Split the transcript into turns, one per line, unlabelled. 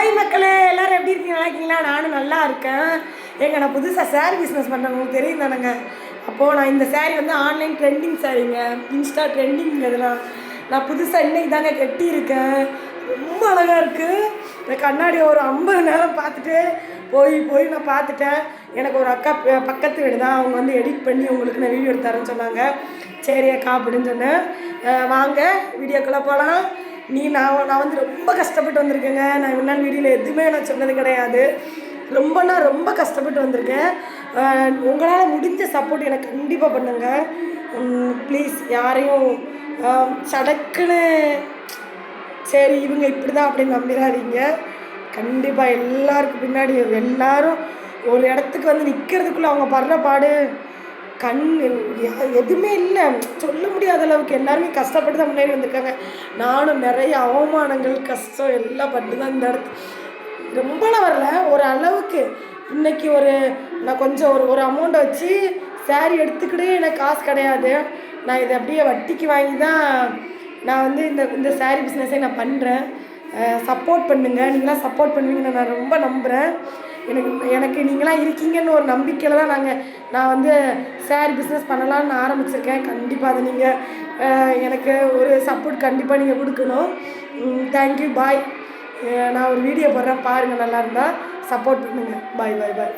Hi மக்களே, எல்லோரும் எப்படி இருக்கீங்க? நல்லா இருக்கீங்களா? நானும் நல்லா இருக்கேன். நான் புதுசாக சேரீ பிஸ்னஸ் பண்ணுறேன், உங்களுக்கு தெரியும் தானேங்க. அப்போது நான் இந்த சேரீ வந்து ஆன்லைன் ட்ரெண்டிங் சாரீங்க, இன்ஸ்டா ட்ரெண்டிங். இதெல்லாம் நான் புதுசாக இன்றைக்கி தாங்க கட்டியிருக்கேன். ரொம்ப அழகாக இருக்குது. இந்த கண்ணாடி ஒரு 50 நேரம் பார்த்துட்டு போய் நான் பார்த்துட்டேன். எனக்கு ஒரு அக்கா பக்கத்து வீடு தான், அவங்க வந்து எடிட் பண்ணி உங்களுக்கு நான் வீடியோ எடுத்தாரேன்னு சொன்னாங்க. சரி அக்கா அப்படின்னு சொன்னேன். வாங்க வீடியோக்குள்ளே போகலாம். நான் வந்து ரொம்ப கஷ்டப்பட்டு வந்திருக்கேங்க. நான் இவ்வளோ நாள் வீடியோவில் எதுவுமே நான் சொன்னது கிடையாது. ரொம்ப கஷ்டப்பட்டு வந்திருக்கேன். உங்களால் முடிஞ்ச சப்போர்ட் எனக்கு கண்டிப்பாக பண்ணுங்கள் ப்ளீஸ். யாரையும் சடக்குன்னு சரி இவங்க இப்படி தான் அப்படின்னு நம்பிடாதீங்க. கண்டிப்பாக எல்லாருக்கும் பின்னாடி எல்லோரும் ஒரு இடத்துக்கு வந்து நிற்கிறதுக்குள்ளே அவங்க படுற பாடு எதுவுமே இல்லை, சொல்ல முடியாத அளவுக்கு. எல்லாருமே கஷ்டப்பட்டு தான் முன்னேறி வந்திருக்காங்க. நானும் நிறைய அவமானங்கள் கஷ்டம் எல்லாம் பட்டு தான் இந்த இடத்து ரொம்பலாம் வரல, ஒரு அளவுக்கு. இன்றைக்கி நான் கொஞ்சம் ஒரு அமௌண்ட்டை வச்சு சேரீ எடுத்துக்கிட்டே எனக்கு காசு கிடையாது. நான் இதை அப்படியே வட்டிக்கு வாங்கி தான் நான் வந்து இந்த சேரீ பிஸ்னஸை நான் பண்ணுறேன். சப்போர்ட் பண்ணுங்கள், நீங்களாம் சப்போர்ட் பண்ணுவீங்கன்னு நான் ரொம்ப நம்புகிறேன். எனக்கு நீங்களாம் இருக்கீங்கன்னு ஒரு நம்பிக்கையில் தான் நான் வந்து சேரீ பிஸ்னஸ் பண்ணலான்னு ஆரம்பிச்சிருக்கேன். கண்டிப்பாக அதை நீங்கள் எனக்கு ஒரு சப்போர்ட் கண்டிப்பாக நீங்கள் கொடுக்கணும். தேங்க்யூ, பாய். நான் ஒரு வீடியோ போடுறேன், பாருங்கள். நல்லா இருந்தால் சப்போர்ட் பண்ணுங்கள். பாய்.